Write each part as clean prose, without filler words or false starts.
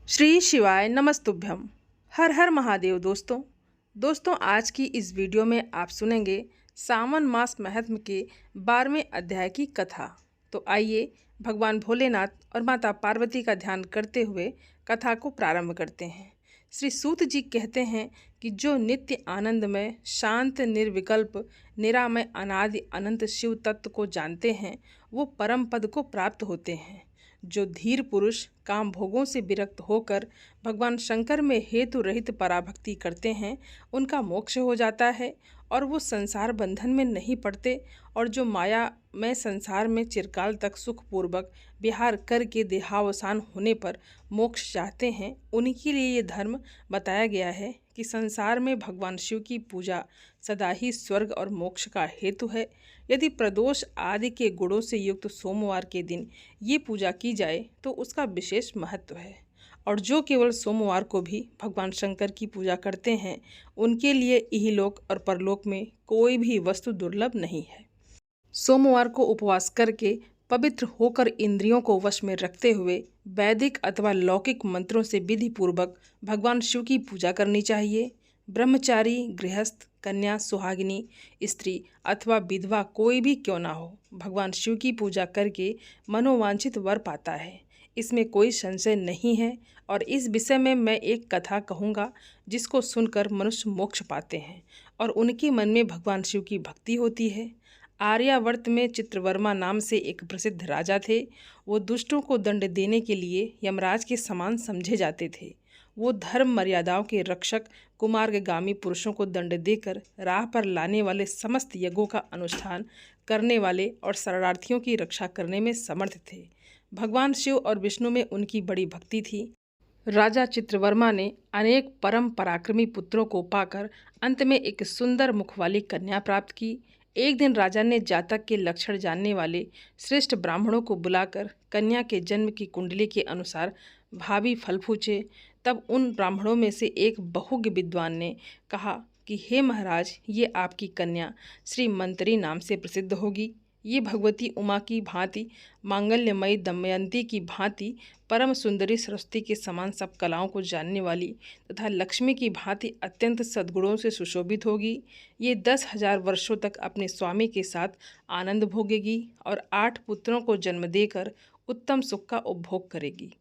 श्री शिवाय नमस्तुभ्यम। हर हर महादेव। दोस्तों आज की इस वीडियो में आप सुनेंगे सावन मास महत्म के 12वें अध्याय की कथा। तो आइए भगवान भोलेनाथ और माता पार्वती का ध्यान करते हुए कथा को प्रारंभ करते हैं। श्री सूत जी कहते हैं कि जो नित्य आनंदमय शांत निर्विकल्प निरामय अनादि अनंत शिव तत्व को जानते हैं वो परम पद को प्राप्त होते हैं। जो धीर पुरुष काम भोगों से विरक्त होकर भगवान शंकर में हेतु रहित पराभक्ति करते हैं उनका मोक्ष हो जाता है और वो संसार बंधन में नहीं पड़ते। और जो माया में संसार में चिरकाल तक सुखपूर्वक विहार करके देहावसान होने पर मोक्ष चाहते हैं उनके लिए ये धर्म बताया गया है कि संसार में भगवान शिव की पूजा सदा ही स्वर्ग और मोक्ष का हेतु है। यदि प्रदोष आदि के गुणों से युक्त सोमवार के दिन ये पूजा की जाए तो उसका विशेष महत्व है। और जो केवल सोमवार को भी भगवान शंकर की पूजा करते हैं उनके लिए इहलोक और परलोक में कोई भी वस्तु दुर्लभ नहीं है। सोमवार को उपवास करके पवित्र होकर इंद्रियों को वश में रखते हुए वैदिक अथवा लौकिक मंत्रों से विधि पूर्वक भगवान शिव की पूजा करनी चाहिए। ब्रह्मचारी, गृहस्थ, कन्या, सुहागिनी स्त्री अथवा विधवा कोई भी क्यों ना हो, भगवान शिव की पूजा करके मनोवांछित वर पाता है, इसमें कोई संशय नहीं है। और इस विषय में मैं एक कथा कहूँगा जिसको सुनकर मनुष्य मोक्ष पाते हैं और उनके मन में भगवान शिव की भक्ति होती है। आर्यावर्त में चित्रवर्मा नाम से एक प्रसिद्ध राजा थे। वो दुष्टों को दंड देने के लिए यमराज के समान समझे जाते थे। वो धर्म मर्यादाओं के रक्षक, कुमार्गामी पुरुषों को दंड देकर राह पर लाने वाले, समस्त यज्ञों का अनुष्ठान करने वाले और शरणार्थियों की रक्षा करने में समर्थ थे। भगवान शिव और विष्णु में उनकी बड़ी भक्ति थी। राजा चित्रवर्मा ने अनेक परम पराक्रमी पुत्रों को पाकर अंत में एक सुंदर मुख वाली कन्या प्राप्त की। एक दिन राजा ने जातक के लक्षण जानने वाले श्रेष्ठ ब्राह्मणों को बुलाकर कन्या के जन्म की कुंडली के अनुसार भावी फल पूछे। तब उन ब्राह्मणों में से एक बहुज्ञ विद्वान ने कहा कि हे महाराज, ये आपकी कन्या श्री मंतरी नाम से प्रसिद्ध होगी। ये भगवती उमा की भांति, मांगल्यमयी दमयंती की भांति, परम सुंदरी सरस्वती के समान सब कलाओं को जानने वाली तथा लक्ष्मी की भांति अत्यंत सद्गुणों से सुशोभित होगी। ये 10,000 वर्षों तक अपने स्वामी के साथ आनंद भोगेगी और 8 पुत्रों को जन्म देकर उत्तम सुख का उपभोग करेगी।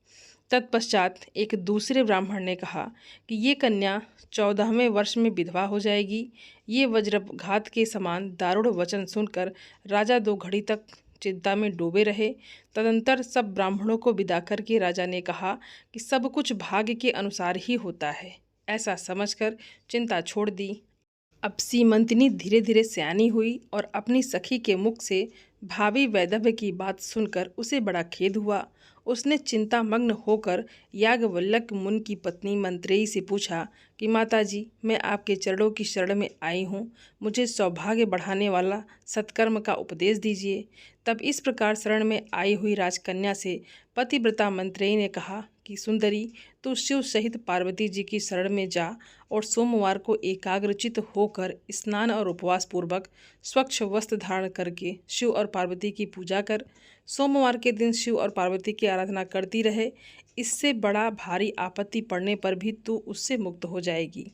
तत्पश्चात एक दूसरे ब्राह्मण ने कहा कि ये कन्या 14वें वर्ष में विधवा हो जाएगी। ये वज्रघात के समान दारुण वचन सुनकर राजा 2 घड़ी तक चिंता में डूबे रहे। तदंतर सब ब्राह्मणों को विदा करके राजा ने कहा कि सब कुछ भाग्य के अनुसार ही होता है। ऐसा समझकर चिंता छोड़ दी। अब सीमंतिनी धीरे धीरे सयानी हुई और अपनी सखी के मुख से भावी वैधव्य की बात सुनकर उसे बड़ा खेद हुआ। उसने चिंतामग्न होकर याज्ञवल्क्य मुनि की पत्नी मैत्रेयी से पूछा कि माताजी, मैं आपके चरणों की शरण में आई हूँ, मुझे सौभाग्य बढ़ाने वाला सत्कर्म का उपदेश दीजिए। तब इस प्रकार शरण में आई हुई राजकन्या से पतिव्रता मैत्रेयी ने कहा कि सुंदरी, तू शिव सहित पार्वती जी की शरण में जा और सोमवार को एकाग्रचित होकर स्नान और उपवास पूर्वक स्वच्छ वस्त्र धारण करके शिव और पार्वती की पूजा कर। सोमवार के दिन शिव और पार्वती की आराधना करती रहे। इससे बड़ा भारी आपत्ति पड़ने पर भी तू उससे मुक्त हो जाएगी,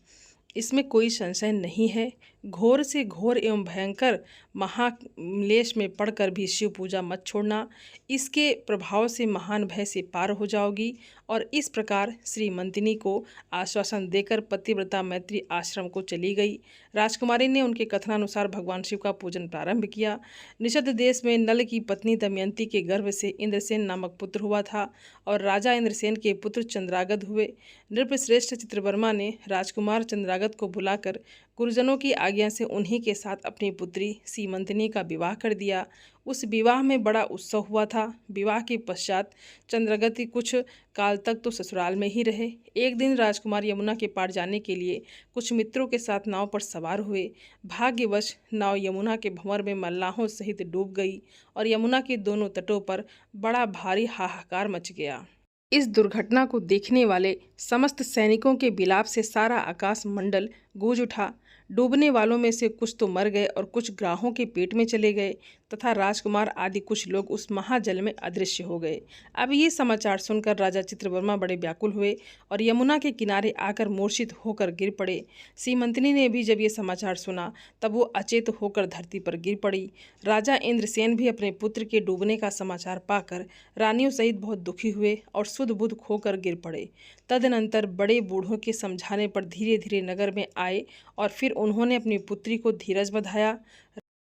इसमें कोई संशय नहीं है। घोर से घोर एवं भयंकर महाक्लेश में पड़कर भी शिव पूजा मत छोड़ना, इसके प्रभाव से महान भय से पार हो जाओगी। और इस प्रकार श्रीमंतिनी को आश्वासन देकर पतिव्रता मैत्री आश्रम को चली गई। राजकुमारी ने उनके कथनानुसार भगवान शिव का पूजन प्रारंभ किया। निषद देश में नल की पत्नी दमयंती के गर्भ से इंद्रसेन नामक पुत्र हुआ था और राजा इंद्रसेन के पुत्र चंद्रागत हुए। नृपश्रेष्ठ चित्रवर्मा ने राजकुमार चंद्रागत को बुलाकर गुरुजनों की आज्ञा से उन्हीं के साथ अपनी पुत्री सीमंतिनी का विवाह कर दिया। उस विवाह में बड़ा उत्सव हुआ था। विवाह के पश्चात चंद्रगति कुछ काल तक तो ससुराल में ही रहे। एक दिन राजकुमार यमुना के पार जाने के लिए कुछ मित्रों के साथ नाव पर सवार हुए। भाग्यवश नाव यमुना के भंवर में मल्लाहों सहित डूब गई और यमुना के दोनों तटों पर बड़ा भारी हाहाकार मच गया। इस दुर्घटना को देखने वाले समस्त सैनिकों के विलाप से सारा आकाश मंडल गूंज उठा। डूबने वालों में से कुछ तो मर गए और कुछ ग्राहों के पेट में चले गए। तथा राजकुमार आदि कुछ लोग उस महाजल में अदृश्य हो गए। अब ये समाचार सुनकर राजा चित्रवर्मा बड़े व्याकुल हुए और यमुना के किनारे आकर मूर्छित होकर गिर पड़े। सीमंतनी ने भी जब ये समाचार सुना तब वो अचेत होकर धरती पर गिर पड़ी। राजा इंद्रसेन भी अपने पुत्र के डूबने का समाचार पाकर रानियों सहित बहुत दुखी हुए और सुध बुध खोकर गिर पड़े। तदनंतर बड़े बूढ़ों के समझाने पर धीरे धीरे नगर में आए और फिर उन्होंने अपनी पुत्री को धीरज बंधाया।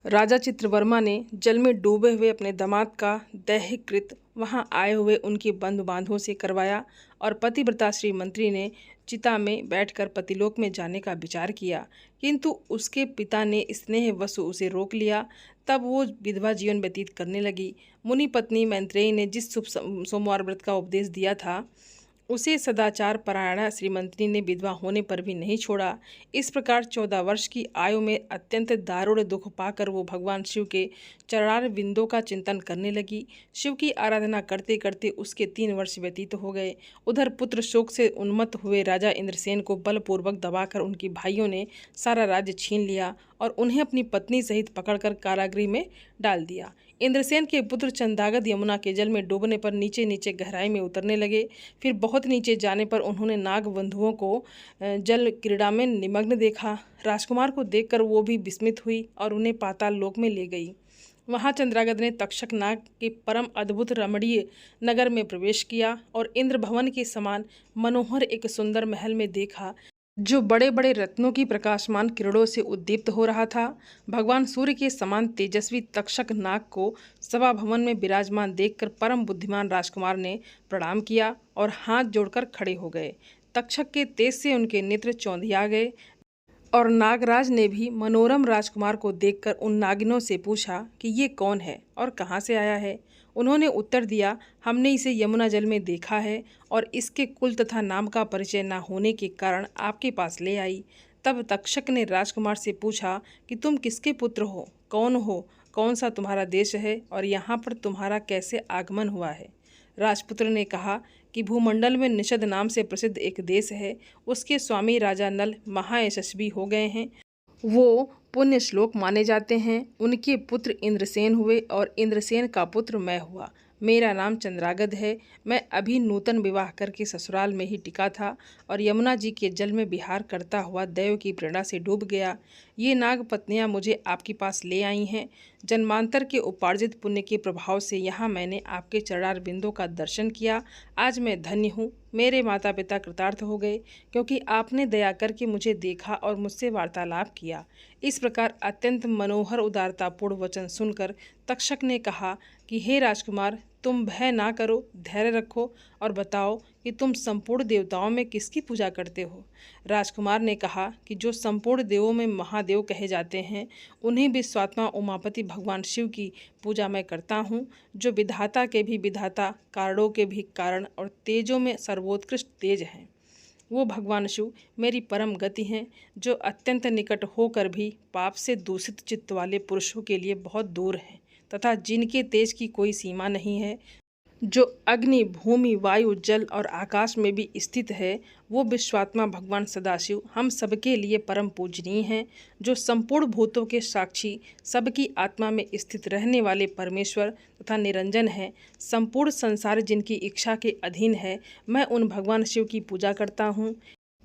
राजा चित्रवर्मा ने जल में डूबे हुए अपने दामाद का दैहिकृत वहां आए हुए उनके बंधु बांधवों से करवाया और पतिव्रता श्रीमंत्री ने चिता में बैठकर पतिलोक में जाने का विचार किया, किंतु उसके पिता ने स्नेहवश उसे रोक लिया। तब वो विधवा जीवन व्यतीत करने लगी। मुनि पत्नी मैत्रेयी ने जिस शुभ सोमवार व्रत का उपदेश दिया था उसे सदाचार परायणा श्रीमंत्री ने विधवा होने पर भी नहीं छोड़ा। इस प्रकार 14 वर्ष की आयु में अत्यंत दारुण दुख पाकर वो भगवान शिव के चरणार बिंदों का चिंतन करने लगी। शिव की आराधना करते करते उसके 3 वर्ष व्यतीत हो गए। उधर पुत्र शोक से उन्मत्त हुए राजा इंद्रसेन को बलपूर्वक दबाकर उनके भाइयों ने सारा राज्य छीन लिया और उन्हें अपनी पत्नी सहित पकड़कर कारागृह में डाल दिया। इंद्रसेन के पुत्र चंदागद यमुना के जल में डूबने पर नीचे नीचे गहराई में उतरने लगे। फिर बहुत नीचे जाने पर उन्होंने नाग बंधुओं को जल क्रीड़ा में निमग्न देखा। राजकुमार को देखकर वो भी विस्मित हुई और उन्हें पाताल लोक में ले गई। वहाँ चंद्रागद ने तक्षक नाग के परम अद्भुत रमणीय नगर में प्रवेश किया और इंद्र भवन के समान मनोहर एक सुंदर महल में देखा जो बड़े बड़े रत्नों की प्रकाशमान किरणों से उद्दीप्त हो रहा था। भगवान सूर्य के समान तेजस्वी तक्षक नाग को सभा भवन में विराजमान देखकर परम बुद्धिमान राजकुमार ने प्रणाम किया और हाथ जोड़कर खड़े हो गए। तक्षक के तेज से उनके नेत्र चौंधिया गए और नागराज ने भी मनोरम राजकुमार को देखकर उन नागिनों से पूछा कि ये कौन है और कहाँ से आया है। उन्होंने उत्तर दिया, हमने इसे यमुना जल में देखा है और इसके कुल तथा नाम का परिचय न होने के कारण आपके पास ले आई। तब तक्षक ने राजकुमार से पूछा कि तुम किसके पुत्र हो, कौन सा तुम्हारा देश है और यहाँ पर तुम्हारा कैसे आगमन हुआ है। राजपुत्र ने कहा कि भूमंडल में निषद नाम से प्रसिद्ध एक देश है, उसके स्वामी राजा नल महायशस्वी हो गए हैं। वो पुण्य श्लोक माने जाते हैं। उनके पुत्र इंद्रसेन हुए और इंद्रसेन का पुत्र मैं हुआ। मेरा नाम चंद्रागद है। मैं अभी नूतन विवाह करके ससुराल में ही टिका था और यमुना जी के जल में विहार करता हुआ दैव की प्रेरणा से डूब गया। ये नाग पत्नियाँ मुझे आपके पास ले आई हैं। जन्मांतर के उपार्जित पुण्य के प्रभाव से यहाँ मैंने आपके चरणार बिंदों का दर्शन किया। आज मैं धन्य हूँ। मेरे माता पिता कृतार्थ हो गए क्योंकि आपने दया करके मुझे देखा और मुझसे वार्तालाप किया। इस प्रकार अत्यंत मनोहर उदारतापूर्ण वचन सुनकर तक्षक ने कहा कि हे राजकुमार, तुम भय ना करो, धैर्य रखो और बताओ कि तुम संपूर्ण देवताओं में किसकी पूजा करते हो। राजकुमार ने कहा कि जो संपूर्ण देवों में महादेव कहे जाते हैं उन्हीं विश्वात्मा उमापति भगवान शिव की पूजा मैं करता हूँ, जो विधाता के भी विधाता, कारणों के भी कारण और तेजों में सर्वोत्कृष्ट तेज हैं। वो भगवान शिव मेरी परम गति हैं, जो अत्यंत निकट होकर भी पाप से दूषित चित्त वाले पुरुषों के लिए बहुत दूर हैं तथा जिनके तेज की कोई सीमा नहीं है, जो अग्नि, भूमि, वायु, जल और आकाश में भी स्थित है। वो विश्वात्मा भगवान सदाशिव हम सबके लिए परम पूजनीय हैं, जो संपूर्ण भूतों के साक्षी, सबकी आत्मा में स्थित रहने वाले परमेश्वर तथा निरंजन है। संपूर्ण संसार जिनकी इच्छा के अधीन है, मैं उन भगवान शिव की पूजा करता हूँ।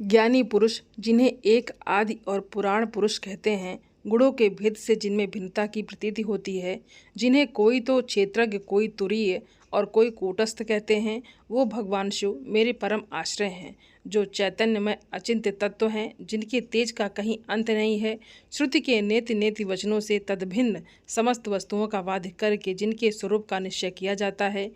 ज्ञानी पुरुष जिन्हें एक आदि और पुराण पुरुष कहते हैं, गुणों के भेद से जिनमें भिन्नता की प्रतीति होती है, जिन्हें कोई तो क्षेत्रज्ञ, कोई तुरीय और कोई कूटस्थ कहते हैं, वो भगवान शिव मेरे परम आश्रय हैं, जो चैतन्य में अचिंत्य तत्व हैं, जिनके तेज का कहीं अंत नहीं है। श्रुति के नेति नेति वचनों से तदभिन्न समस्त वस्तुओं का वाद करके जिनके स्वरूप का निश्चय किया जाता है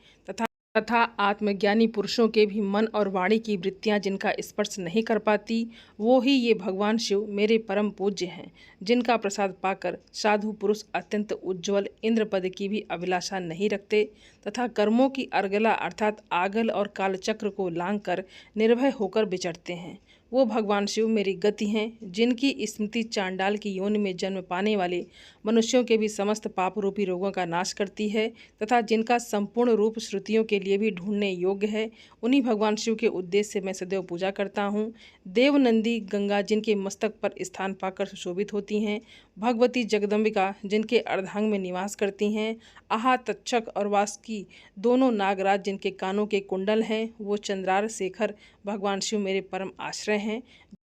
तथा आत्मज्ञानी पुरुषों के भी मन और वाणी की वृत्तियां जिनका स्पर्श नहीं कर पाती, वो ही ये भगवान शिव मेरे परम पूज्य हैं, जिनका प्रसाद पाकर साधु पुरुष अत्यंत उज्ज्वल इंद्र पद की भी अभिलाषा नहीं रखते तथा कर्मों की अर्गला अर्थात आगल और कालचक्र को लांघकर निर्भय होकर विचरते हैं। वो भगवान शिव मेरी गति हैं, जिनकी स्मृति चांडाल की योनि में जन्म पाने वाले मनुष्यों के भी समस्त पाप रूपी रोगों का नाश करती है तथा जिनका संपूर्ण रूप श्रुतियों के लिए भी ढूंढने योग्य है। उन्हीं भगवान शिव के उद्देश्य से मैं सदैव पूजा करता हूँ। देवनंदी गंगा जिनके मस्तक पर स्थान पाकर सुशोभित होती हैं, भगवती जगदम्बिका जिनके अर्धांग में निवास करती हैं, आहा तक्षक और वासुकी दोनों नागराज जिनके कानों के कुंडल हैं, वो चंद्रार शेखर भगवान शिव मेरे परम आश्रय हैं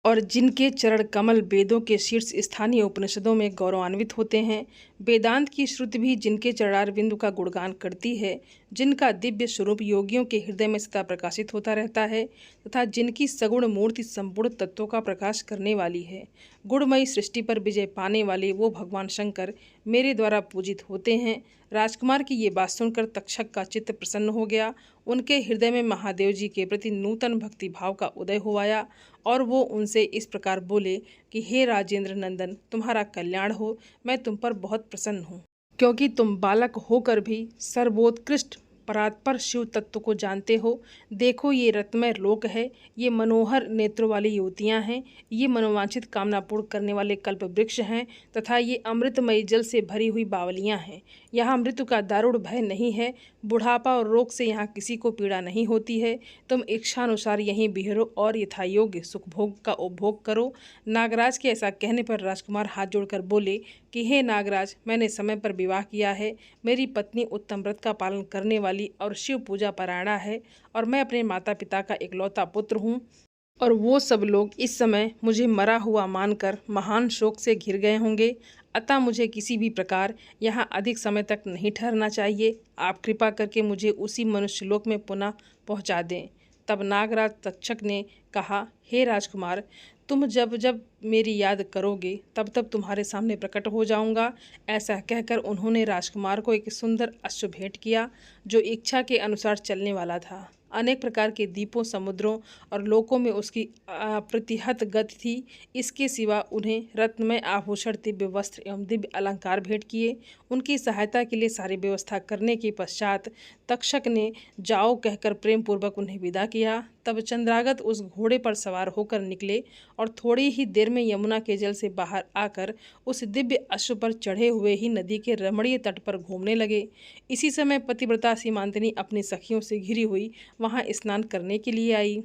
और जिनके चरण कमल वेदों के शीर्ष स्थानीय उपनिषदों में गौरवान्वित होते हैं। वेदांत की श्रुति भी जिनके चरणार बिंदु का गुणगान करती है, जिनका दिव्य स्वरूप योगियों के हृदय में सदा प्रकाशित होता रहता है तथा जिनकी सगुण मूर्ति संपूर्ण तत्वों का प्रकाश करने वाली है। गुणमयी सृष्टि पर विजय पाने वाले वो भगवान शंकर मेरे द्वारा पूजित होते हैं। राजकुमार की ये बात सुनकर तक्षक का चित्त प्रसन्न हो गया। उनके हृदय में महादेव जी के प्रति नूतन भक्ति भाव का उदय हो आया और वो उनसे इस प्रकार बोले कि हे राजेंद्र नंदन, तुम्हारा कल्याण हो। मैं तुम पर बहुत प्रसन्न हूँ, क्योंकि तुम बालक होकर भी सर्वोत्कृष्ट परात्पर शिव तत्व को जानते हो। देखो, ये रत्नमय लोक है, ये मनोहर नेत्रों वाली युवतियाँ हैं, ये मनोवांछित कामना पूर्ण करने वाले कल्प वृक्ष हैं तथा ये अमृतमयी जल से भरी हुई बावलियाँ हैं। यहाँ मृत्यु का दारुण भय नहीं है, बुढ़ापा और रोग से यहाँ किसी को पीड़ा नहीं होती है। तुम इच्छानुसार यहीं बिहरो और यथायोग्य सुख भोग का उपभोग करो। नागराज के ऐसा कहने पर राजकुमार हाथ जोड़कर बोले कि हे नागराज, मैंने समय पर विवाह किया है, मेरी पत्नी उत्तम व्रत का पालन करने वाली और शिव पूजा परायणा है और मैं अपने माता पिता का इकलौता पुत्र हूँ और वो सब लोग इस समय मुझे मरा हुआ मानकर महान शोक से घिर गए होंगे। अतः मुझे किसी भी प्रकार यहाँ अधिक समय तक नहीं ठहरना चाहिए। आप कृपा करके मुझे उसी मनुष्यलोक में पुनः पहुँचा दें। तब नागराज तक्षक ने कहा, हे राजकुमार, तुम जब जब मेरी याद करोगे तब तब तुम्हारे सामने प्रकट हो जाऊंगा। ऐसा कहकर उन्होंने राजकुमार को एक सुंदर अश्व भेंट किया, जो इच्छा के अनुसार चलने वाला था। अनेक प्रकार के द्वीपों, समुद्रों और लोकों में उसकी अप्रतिहत गति थी। इसके सिवा उन्हें रत्नमय आभूषण, दिव्य वस्त्र एवं दिव्य अलंकार भेंट किए। उनकी सहायता के लिए सारी व्यवस्था करने के पश्चात तक्षक ने जाओ कहकर प्रेम पूर्वक उन्हें विदा किया। तब चंद्रागत उस घोड़े पर सवार होकर निकले और थोड़ी ही देर में यमुना के जल से बाहर आकर उस दिव्य अश्व पर चढ़े हुए ही नदी के रमणीय तट पर घूमने लगे। इसी समय पतिव्रता सीमांतिनी अपनी सखियों से घिरी हुई वहां स्नान करने के लिए आई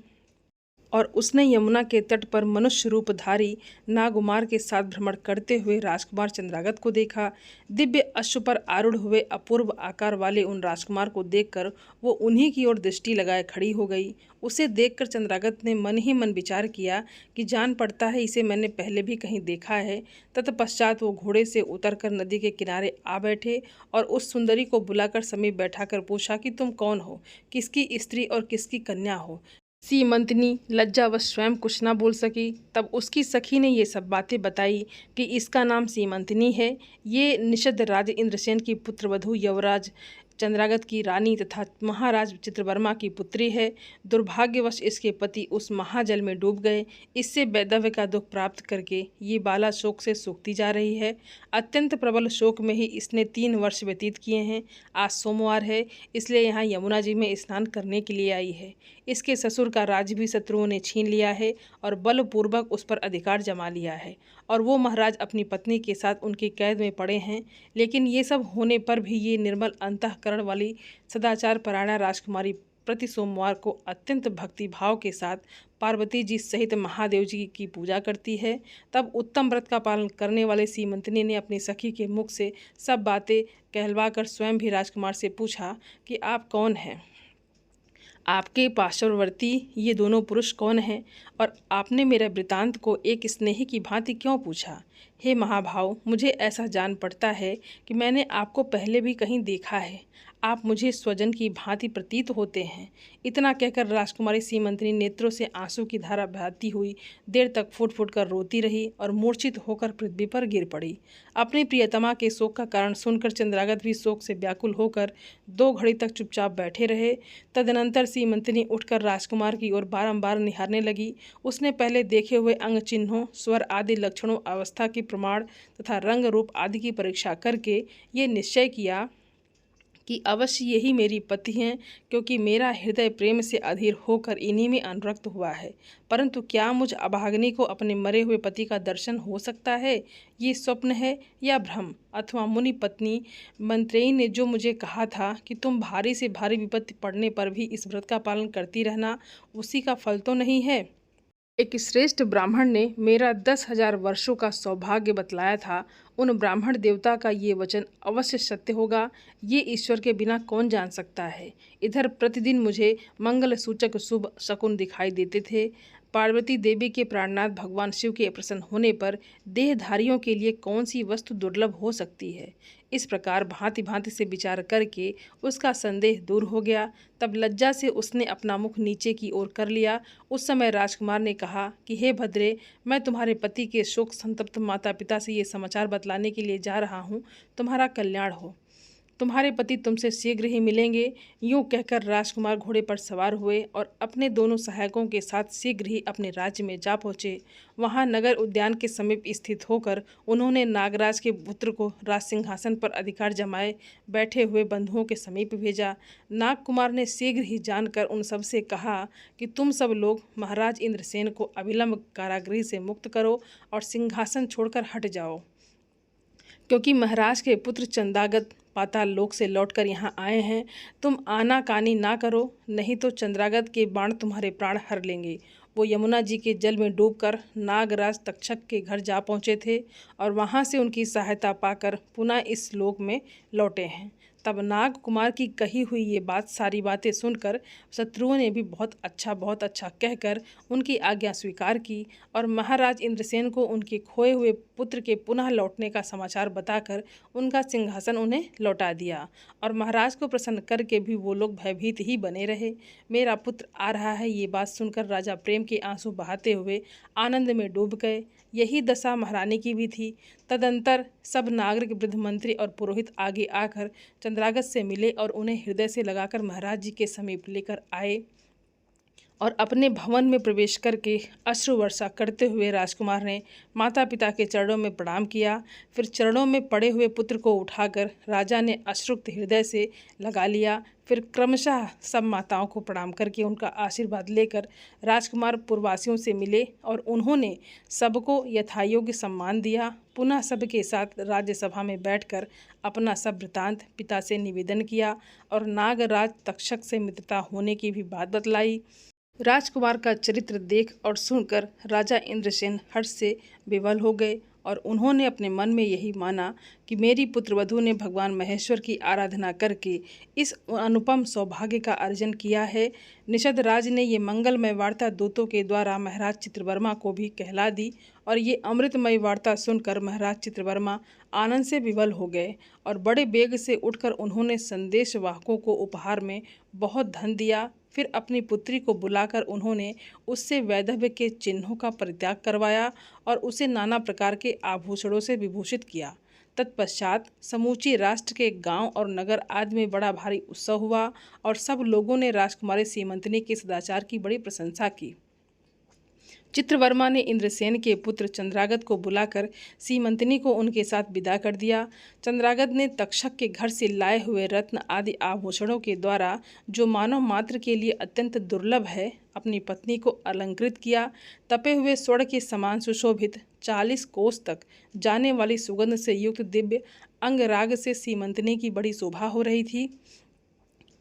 और उसने यमुना के तट पर मनुष्य रूपधारी नागकुमार के साथ भ्रमण करते हुए राजकुमार चंद्रागत को देखा। दिव्य अश्व पर आरूढ़ हुए अपूर्व आकार वाले उन राजकुमार को देखकर वो उन्हीं की ओर दृष्टि लगाए खड़ी हो गई। उसे देखकर चंद्रागत ने मन ही मन विचार किया कि जान पड़ता है इसे मैंने पहले भी कहीं देखा है। तत्पश्चात वो घोड़े से उतरकर नदी के किनारे आ बैठे और उस सुंदरी को बुलाकर समीप बैठाकर पूछा कि तुम कौन हो, किसकी स्त्री और किसकी कन्या हो। सीमंतनी लज्जावश स्वयं कुछ न बोल सकी। तब उसकी सखी ने ये सब बातें बताई कि इसका नाम सीमंतनी है, ये निषद राज इंद्रसेन की पुत्रवधू यवराज चंद्रागत की रानी तथा महाराज चित्रवर्मा की पुत्री है। दुर्भाग्यवश इसके पति उस महाजल में डूब गए। इससे वैधव्य का दुख प्राप्त करके ये बाला शोक से सूखती जा रही है। अत्यंत प्रबल शोक में ही इसने 3 वर्ष व्यतीत किए हैं। आज सोमवार है, इसलिए यहाँ यमुना जी में स्नान करने के लिए आई है। इसके ससुर का राज भी शत्रुओं ने छीन लिया है और बलपूर्वक उस पर अधिकार जमा लिया है और वो महाराज अपनी पत्नी के साथ उनकी कैद में पड़े हैं। लेकिन ये सब होने पर भी ये निर्मल अंतःकरण वाली सदाचार परायणा राजकुमारी प्रति सोमवार को अत्यंत भक्ति भाव के साथ पार्वती जी सहित महादेव जी की पूजा करती है। तब उत्तम व्रत का पालन करने वाले सीमंतनी ने अपनी सखी के मुख से सब बातें कहलवाकर स्वयं भी राजकुमार से पूछा कि आप कौन हैं, आपके पार्श्ववर्ती ये दोनों पुरुष कौन हैं और आपने मेरे वृतांत को एक स्नेही की भांति क्यों पूछा। हे महाभाव, मुझे ऐसा जान पड़ता है कि मैंने आपको पहले भी कहीं देखा है। आप मुझे स्वजन की भांति प्रतीत होते हैं। इतना कहकर राजकुमारी सीमंतनी नेत्रों से आंसू की धारा बहती हुई देर तक फूट फूट कर रोती रही और मूर्छित होकर पृथ्वी पर गिर पड़ी। अपनी प्रियतमा के शोक का कारण सुनकर चंद्रागत भी शोक से व्याकुल होकर 2 घड़ी तक चुपचाप बैठे रहे। तदनंतर सीमंतनी उठकर राजकुमार की ओर बारंबार निहारने लगी। उसने पहले देखे हुए अंग चिन्हों, स्वर आदि लक्षणों, अवस्था के प्रमाण तथा रंग रूप आदि की परीक्षा करके ये निश्चय किया कि अवश्य यही मेरी पति हैं, क्योंकि मेरा हृदय प्रेम से अधीर होकर इन्हीं में अनुरक्त हुआ है। परंतु क्या मुझ अभागिनी को अपने मरे हुए पति का दर्शन हो सकता है? ये स्वप्न है या भ्रम? अथवा मुनि पत्नी मंत्रेयी ने जो मुझे कहा था कि तुम भारी से भारी विपत्ति पड़ने पर भी इस व्रत का पालन करती रहना, उसी का फल तो नहीं है? एक श्रेष्ठ ब्राह्मण ने मेरा 10,000 वर्षों का सौभाग्य बतलाया था। उन ब्राह्मण देवता का ये वचन अवश्य सत्य होगा, ये ईश्वर के बिना कौन जान सकता है। इधर प्रतिदिन मुझे मंगल सूचक शुभ शकुन दिखाई देते थे। पार्वती देवी के प्राणनाथ भगवान शिव के प्रसन्न होने पर देहधारियों के लिए कौन सी वस्तु दुर्लभ हो सकती है। इस प्रकार भांति भांति से विचार करके उसका संदेह दूर हो गया। तब लज्जा से उसने अपना मुख नीचे की ओर कर लिया। उस समय राजकुमार ने कहा कि हे भद्रे, मैं तुम्हारे पति के शोक संतप्त माता पिता से ये समाचार बतलाने के लिए जा रहा हूँ। तुम्हारा कल्याण हो, तुम्हारे पति तुमसे शीघ्र ही मिलेंगे। यूं कहकर राजकुमार घोड़े पर सवार हुए और अपने दोनों सहायकों के साथ शीघ्र ही अपने राज्य में जा पहुँचे। वहां नगर उद्यान के समीप स्थित होकर उन्होंने नागराज के पुत्र को राज सिंहासन पर अधिकार जमाए बैठे हुए बंधुओं के समीप भेजा। नागकुमार ने शीघ्र ही जानकर उन सबसे कहा कि तुम सब लोग महाराज इंद्रसेन को अविलंब कारागृह से मुक्त करो और सिंहासन छोड़कर हट जाओ, क्योंकि महाराज के पुत्र चंद्रागत पाताल लोक से लौटकर यहाँ आए हैं। तुम आनाकानी ना करो, नहीं तो चंद्रागत के बाण तुम्हारे प्राण हर लेंगे। वो यमुना जी के जल में डूबकर नागराज तक्षक के घर जा पहुँचे थे और वहाँ से उनकी सहायता पाकर पुनः इस लोक में लौटे हैं। तब नाग कुमार की कही हुई ये सारी बातें सुनकर शत्रुओं ने भी बहुत अच्छा कहकर उनकी आज्ञा स्वीकार की और महाराज इंद्रसेन को उनके खोए हुए पुत्र के पुनः लौटने का समाचार बताकर उनका सिंहासन उन्हें लौटा दिया। और महाराज को प्रसन्न करके भी वो लोग भयभीत ही बने रहे। मेरा पुत्र आ रहा है, ये बात सुनकर राजा प्रेम के आंसू बहाते हुए आनंद में डूब गए। यही दशा महारानी की भी थी। तदंतर सब नागरिक, वृद्ध, मंत्री और पुरोहित आगे आकर चंद्रागत से मिले और उन्हें हृदय से लगाकर महाराज जी के समीप लेकर आए और अपने भवन में प्रवेश करके अश्रु वर्षा करते हुए राजकुमार ने माता पिता के चरणों में प्रणाम किया। फिर चरणों में पड़े हुए पुत्र को उठाकर राजा ने अश्रुक्त हृदय से लगा लिया। फिर क्रमशः सब माताओं को प्रणाम करके उनका आशीर्वाद लेकर राजकुमार पुरवासियों से मिले और उन्होंने सबको यथायोग्य सम्मान दिया। पुनः सबके साथ राज्यसभा में बैठकर अपना सब वृतांत पिता से निवेदन किया और नागराज तक्षक से मित्रता होने की भी बात बतलाई। राजकुमार का चरित्र देख और सुनकर राजा इंद्रसेन हर्ष से विवल हो गए और उन्होंने अपने मन में यही माना कि मेरी पुत्रवधू ने भगवान महेश्वर की आराधना करके इस अनुपम सौभाग्य का अर्जन किया है। निषद राज ने ये मंगलमय वार्ता दूतों के द्वारा महाराज चित्रवर्मा को भी कहला दी और ये अमृतमय वार्ता सुनकर महाराज चित्रवर्मा आनंद से विवल हो गए और बड़े बेग से उठकर उन्होंने संदेशवाहकों को उपहार में बहुत धन दिया। फिर अपनी पुत्री को बुलाकर उन्होंने उससे वैधव्य के चिन्हों का परित्याग करवाया और उसे नाना प्रकार के आभूषणों से विभूषित किया। तत्पश्चात समूची राष्ट्र के गांव और नगर आदि में बड़ा भारी उत्सव हुआ और सब लोगों ने राजकुमारी सीमंतनी के सदाचार की बड़ी प्रशंसा की। चित्रवर्मा ने इंद्रसेन के पुत्र चंद्रागत को बुलाकर सीमंतनी को उनके साथ विदा कर दिया। चंद्रागत ने तक्षक के घर से लाए हुए रत्न आदि आभूषणों के द्वारा, जो मानव मात्र के लिए अत्यंत दुर्लभ है, अपनी पत्नी को अलंकृत किया। तपे हुए स्वर्ण के समान सुशोभित 40 कोस तक जाने वाली सुगंध से युक्त दिव्य अंगराग से सीमंतनी की बड़ी शोभा हो रही थी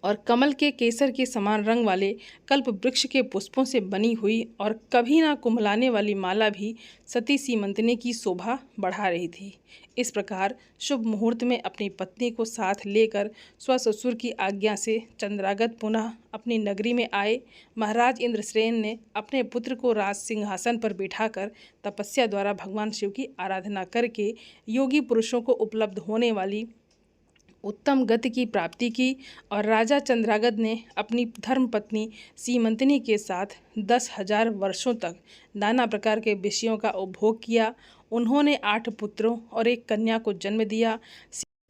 और कमल के केसर के समान रंग वाले कल्प वृक्ष के पुष्पों से बनी हुई और कभी ना कुम्हलाने वाली माला भी सती सीमंतनी की शोभा बढ़ा रही थी। इस प्रकार शुभ मुहूर्त में अपनी पत्नी को साथ लेकर स्वससुर की आज्ञा से चंद्रागत पुनः अपनी नगरी में आए। महाराज इंद्रसेन ने अपने पुत्र को राज सिंहासन पर बिठाकर तपस्या द्वारा भगवान शिव की आराधना करके योगी पुरुषों को उपलब्ध होने वाली उत्तम गति की प्राप्ति की और राजा चंद्रागत ने अपनी धर्मपत्नी सीमंतनी के साथ 10,000 वर्षों तक नाना प्रकार के विषयों का उपभोग किया। उन्होंने 8 पुत्रों और 1 कन्या को जन्म दिया।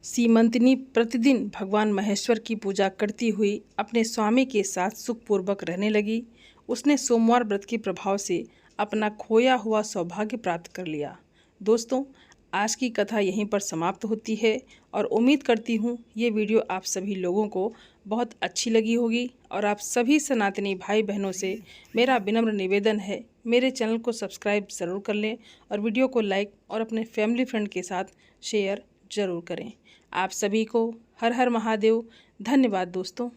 सीमंतनी प्रतिदिन भगवान महेश्वर की पूजा करती हुई अपने स्वामी के साथ सुखपूर्वक रहने लगी। उसने सोमवार व्रत के प्रभाव से अपना खोया हुआ सौभाग्य प्राप्त कर लिया। दोस्तों, आज की कथा यहीं पर समाप्त होती है और उम्मीद करती हूँ ये वीडियो आप सभी लोगों को बहुत अच्छी लगी होगी। और आप सभी सनातनी भाई बहनों से मेरा विनम्र निवेदन है, मेरे चैनल को सब्सक्राइब ज़रूर कर लें और वीडियो को लाइक और अपने फैमिली फ्रेंड के साथ शेयर ज़रूर करें। आप सभी को हर हर महादेव। धन्यवाद दोस्तों।